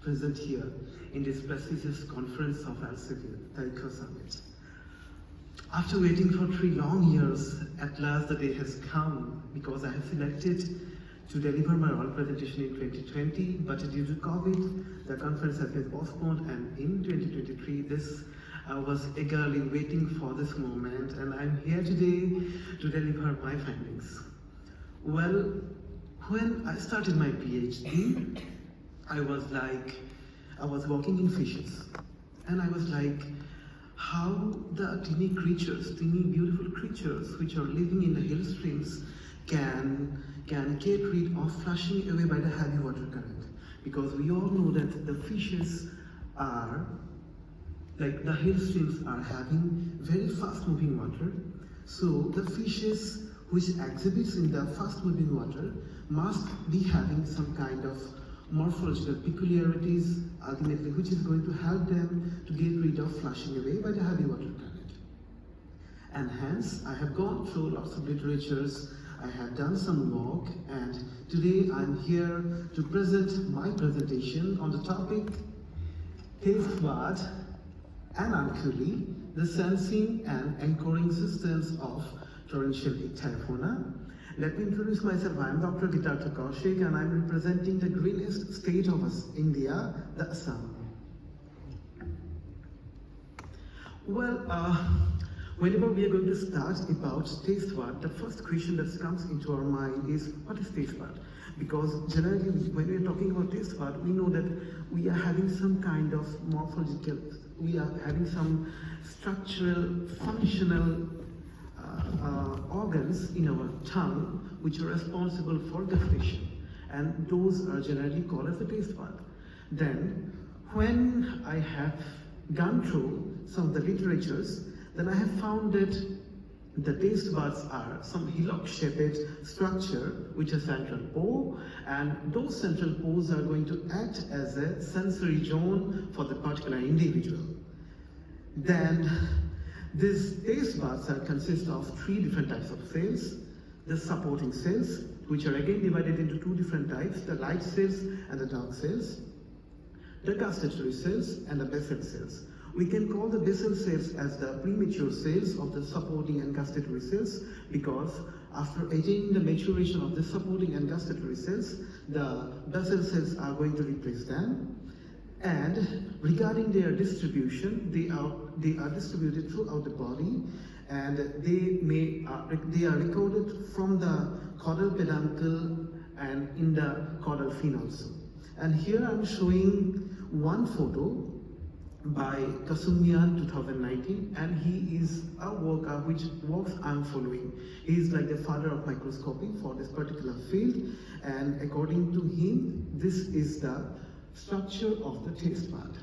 present here in this prestigious conference of Elsevier, the EcoSummit. After waiting for 3 long years, at last the day has come because I have selected to deliver my oral presentation in 2020, but due to COVID, the conference has been postponed, and in 2023, I was eagerly waiting for this moment, and I'm here today to deliver my findings. Well, when I started my PhD, I was working in fishes, and I was like, how the teeny beautiful creatures which are living in the hill streams can get rid of flushing away by the heavy water current. Because we all know that the fishes are, like the hill streams are having very fast moving water. So the fishes which exhibits in the fast moving water must be having some kind of morphological peculiarities, ultimately, which is going to help them to get rid of flushing away by the heavy water current. And hence, I have gone through lots of literatures, I have done some work, and today I'm here to present my presentation on the topic Tastebud and Unculi, the sensing and anchoring systems of torrential ichthyofauna. Let me introduce myself. I am Dr. Gitartha Kaushik, and I am representing the greenest state of India, the Assam. Well, whenever we are going to start about Tastebud, the first question that comes into our mind is, what is Tastebud? Because generally, when we are talking about Tastebud, we know that we are having some kind of morphological, we are having some structural, functional organs in our tongue which are responsible for gustation, and those are generally called as the Tastebud. Then, when I have gone through some of the literatures, then I have found that the tastebuds are some hillock-shaped structure which is central pore, and those central pores are going to act as a sensory zone for the particular individual. Then these tastebuds consist of 3 different types of cells. The supporting cells, which are again divided into 2 different types, the light cells and the dark cells, the gustatory cells and the basal cells. We can call the basal cells as the premature cells of the supporting and gustatory cells, because after attaining the maturation of the supporting and gustatory cells, the basal cells are going to replace them. And regarding their distribution, they are distributed throughout the body, and they are recorded from the caudal peduncle and in the caudal fin also. And here I'm showing one photo by Kasumian 2019, and he is a worker which works I'm following. He is like the father of microscopy for this particular field, and according to him, this is the structure of the Tastebud.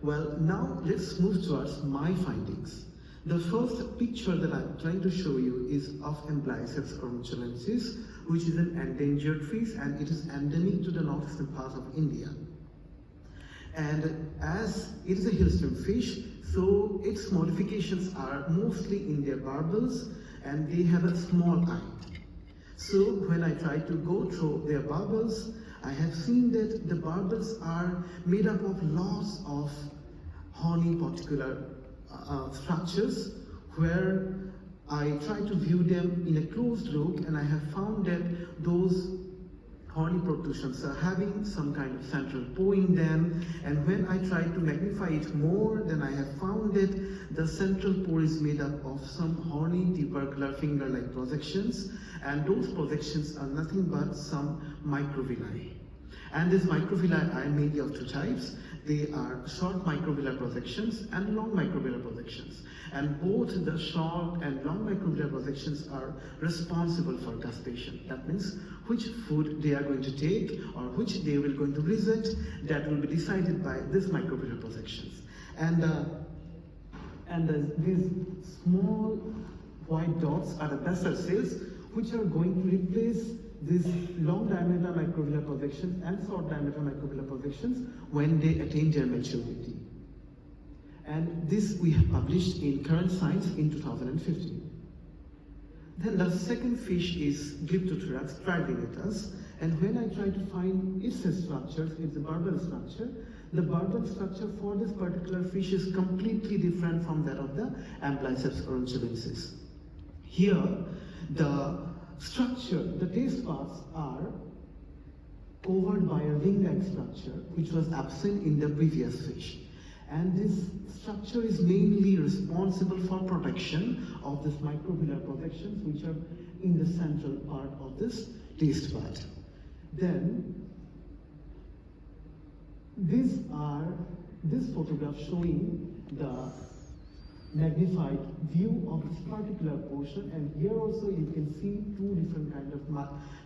Well, now let's move towards my findings. The first picture that I'm trying to show you is of Emblycus ornitholensis, which is an endangered fish, and it is endemic to the northeastern part of India. And as it is a hillstream fish, so its modifications are mostly in their barbels, and they have a small eye. So when I try to go through their barbels, I have seen that the barbels are made up of lots of horny particular structures, where I try to view them in a close look, and I have found that those horny protrusions are having some kind of central pore in them, and when I try to magnify it more, then I have found that the central pore is made up of some horny tubercular finger-like projections, and those projections are nothing but some microvilli. And these microvilli are mainly of 2 types. They are short microvillar projections and long microvillar projections. And both the short and long microvillar projections are responsible for gustation. That means which food they are going to take or which they will going to reject, that will be decided by these microvillar projections. And these small white dots are the basal cells, which are going to replace these long diameter microvillar projections and short diameter microvillar projections when they attain their maturity. And this we have published in Current Science in 2015. Then the second fish is Glyptothorax trivilatus, And when I try to find its structures, it's a barbel structure. The barbel structure for this particular fish is completely different from that of the Amblysseps oroncholensis. Here, the structure, the taste buds are covered by a ring-like structure which was absent in the previous fish. And this structure is mainly responsible for protection of these microvillar projections which are in the central part of this taste bud. Then, this photograph showing the magnified view of this particular portion, and here also you can see two different kind of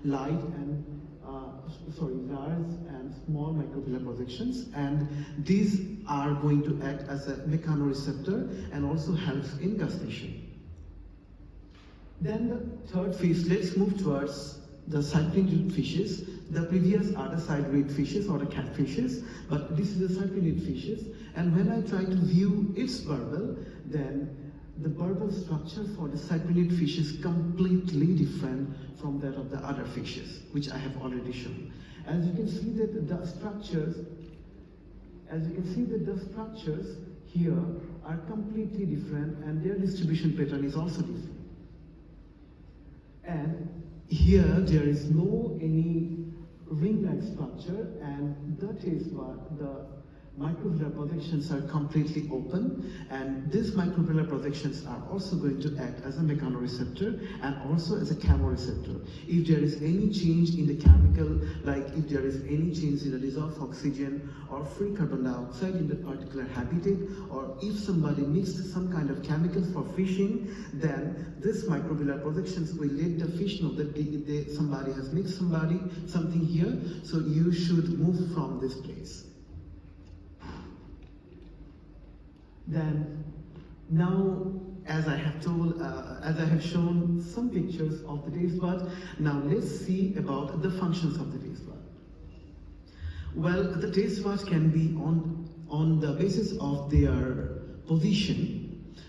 light and large and small microvillar projections, and these are going to act as a mechanoreceptor and also helps in gustation. Then the third fish, let's move towards the cyprinid fishes. The previous are the side-rayed fishes or the catfishes, but this is the cyprinid fishes. And when I try to view its barbel, then the barbel structure for the cyprinid fish is completely different from that of the other fishes, which I have already shown. As you can see that the structures, here are completely different, and their distribution pattern is also different. And here there is no any ring-like structure, and the taste bud, the microvillar projections are completely open, and these microvillar projections are also going to act as a mechanoreceptor and also as a chemoreceptor. If there is any change in the chemical, like if there is any change in the dissolved oxygen or free carbon dioxide in the particular habitat, or if somebody mixed some kind of chemicals for fishing, then this microvillar projections will let the fish know that somebody has mixed something here, so you should move from this place. Then, now, as I have shown some pictures of the taste bud, now let's see about the functions of the taste bud. Well, the taste buds can be on the basis of their position.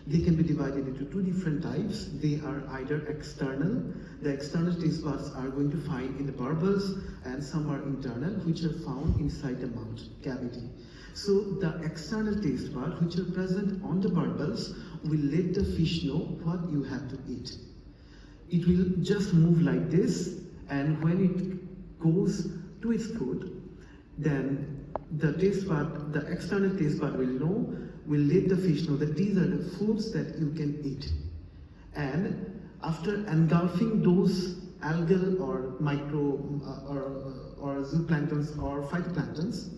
They can be divided into two different types. They are either external. The external taste buds are going to find in the barbels, and some are internal, which are found inside the mouth cavity. So the external taste bud, which are present on the barbels, will let the fish know what you have to eat. It will just move like this, and when it goes to its food, then the external taste bud will let the fish know that these are the foods that you can eat. And after engulfing those algal or or zooplanktons or phytoplanktons,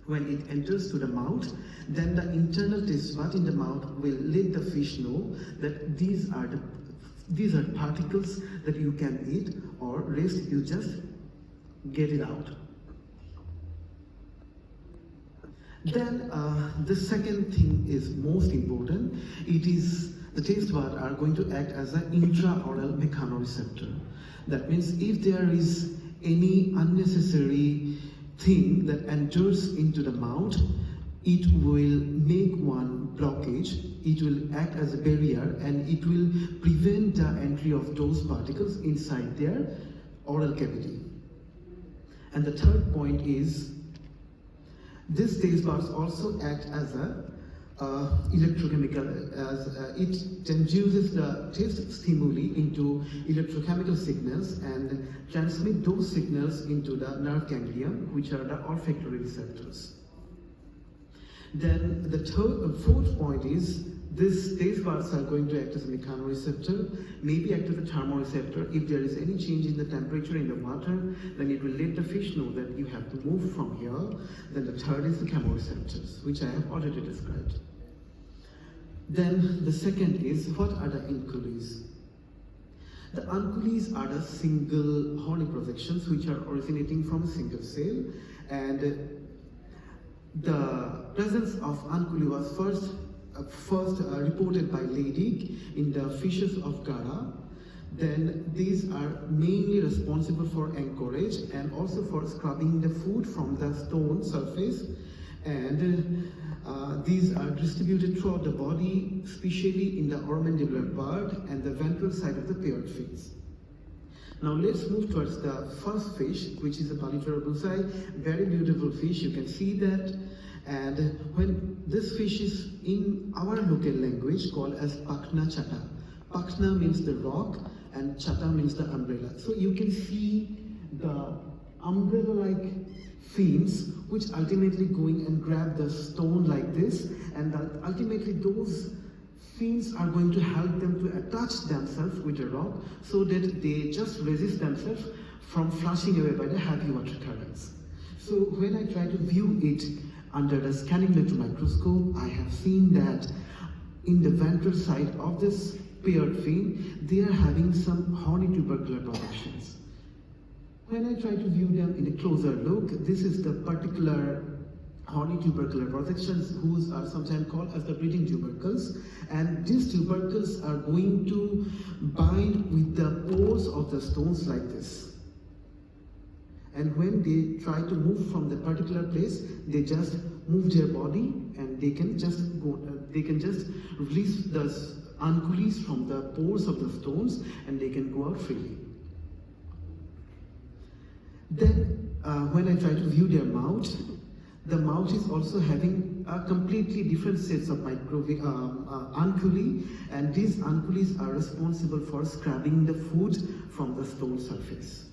when it enters to the mouth, then the internal taste bud in the mouth will let the fish know that these are particles that you can eat, or rest you just get it out. Then the second thing is most important. It is the taste bud are going to act as an intraoral mechanoreceptor. That means if there is any unnecessary thing that enters into the mouth, it will make one blockage, it will act as a barrier, and it will prevent the entry of those particles inside their oral cavity. And the third point is, these taste buds also act as a electrochemical, as it transduces the taste stimuli into electrochemical signals and transmit those signals into the nerve ganglion, which are the olfactory receptors. Then the fourth point is, these taste buds are going to act as a mechanoreceptor, maybe act as a thermoreceptor. If there is any change in the temperature in the water, then it will let the fish know that you have to move from here. Then the third is the chemoreceptors, which I have already described. Then the second is, what are the unculis? The unculis are the single horny projections which are originating from a single cell, and the presence of unculi was first reported by Leydig in the fishes of Gara. Then these are mainly responsible for anchorage and also for scrubbing the food from the stone surface, and these are distributed throughout the body, especially in the oromandibular part and the ventral side of the paired fins. Now let's move towards the first fish, which is a Polyptera bullseye. Very beautiful fish, you can see that. And when this fish is in our local language called as Pakna Chata. Pakna means the rock and Chata means the umbrella. So you can see the umbrella-like fins which ultimately going and grab the stone like this, and ultimately those fins are going to help them to attach themselves with the rock so that they just resist themselves from flushing away by the heavy water currents. So when I try to view it under the scanning electron microscope, I have seen that in the ventral side of this paired fin, they are having some horny tubercular projections. When I try to view them in a closer look, this is the particular horny tubercular projections, whose are sometimes called as the breeding tubercles, and these tubercles are going to bind with the pores of the stones like this. And when they try to move from the particular place, they just move their body and they can just release the unculis from the pores of the stones and they can go out freely. Then when I try to view their mouth, the mouth is also having a completely different sets of unculi, and these unculis are responsible for scrubbing the food from the stone surface.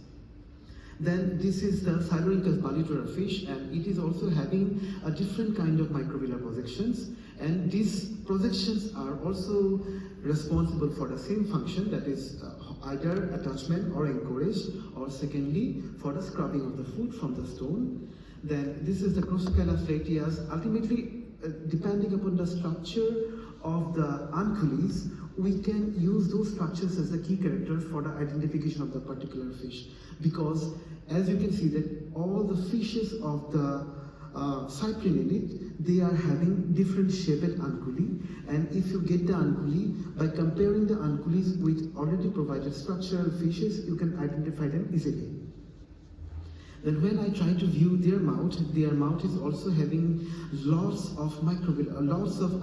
Then this is the Silurincus Polyptera fish, and it is also having a different kind of microvillar projections, and these projections are also responsible for the same function, that is either attachment or anchorage, or secondly for the scrubbing of the food from the stone. Then this is the Crossocala flatias. Ultimately, depending upon the structure of the unculis, we can use those structures as the key characters for the identification of the particular fish. Because as you can see that all the fishes of the cyprinid, they are having different shaped unculi, and if you get the unculi, by comparing the unculis with already provided structural fishes, you can identify them easily. Then when I try to view their mouth is also having lots of microvilli, lots of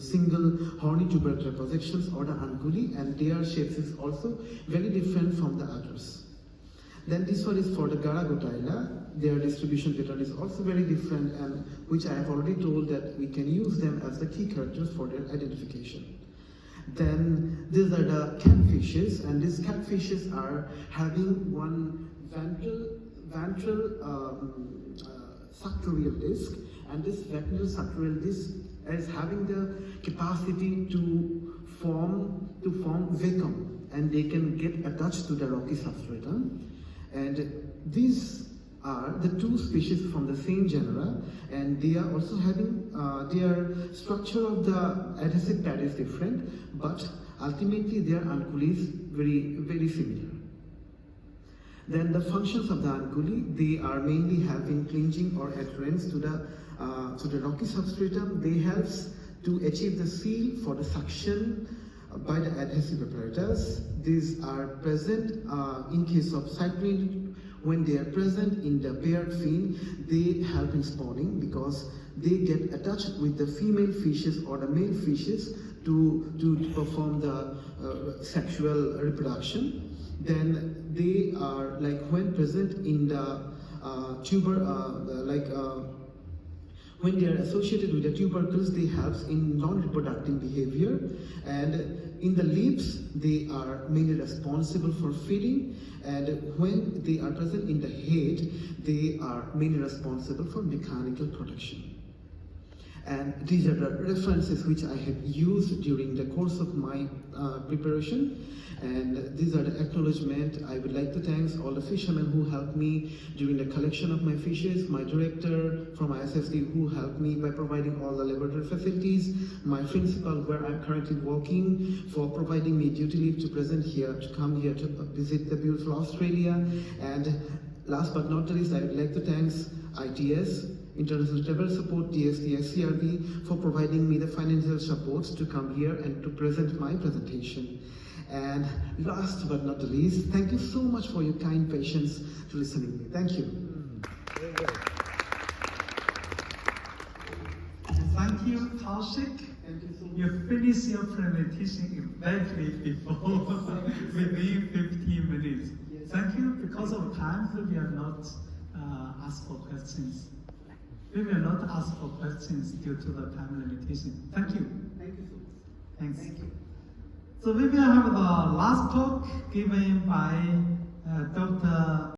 single horny tubercular projections or the unculi, and their shapes is also very different from the others. Then this one is for the Garagotyla. Their distribution pattern is also very different, and which I have already told that we can use them as the key characters for their identification. Then these are the catfishes, and these catfishes are having one ventral suctorial disc, and this ventral suctorial disc is having the capacity to form vacuum, and they can get attached to the rocky substratum. And these are the two species from the same genera, and they are also having their structure of the adhesive pad is different, but ultimately their unculi is very similar. Then the functions of the unculi, they are mainly having clinging or adherence to the rocky substratum. They help to achieve the seal for the suction by the adhesive apparatus. These are present in case of cyprinid. When they are present in the paired fin, they help in spawning because they get attached with the female fishes or the male fishes to perform the sexual reproduction. Then they are like when present in the when they are associated with the tubercles, they help in non-reproductive behavior, and in the lips they are mainly responsible for feeding, and when they are present in the head, they are mainly responsible for mechanical protection. And these are the references which I have used during the course of my preparation. And these are the acknowledgements. I would like to thank all the fishermen who helped me during the collection of my fishes, my director from ISSD who helped me by providing all the laboratory facilities, my principal where I'm currently working for providing me duty leave to come here to visit the beautiful Australia. And last but not least, I would like to thank ITS, International Travel Support, TST, SCRB, for providing me the financial support to come here and to present my presentation. And last but not the least, thank you so much for your kind patience to listening to me. Thank you. Thank you, Tashik. Thank you. You finish your presentation exactly before within 15 minutes. Thank you. Because of time, we will not ask for questions. We will not ask for questions due to the time limitation. Thank you. Thank you so much. Thanks. Thank you. So we will have the last talk given by Dr.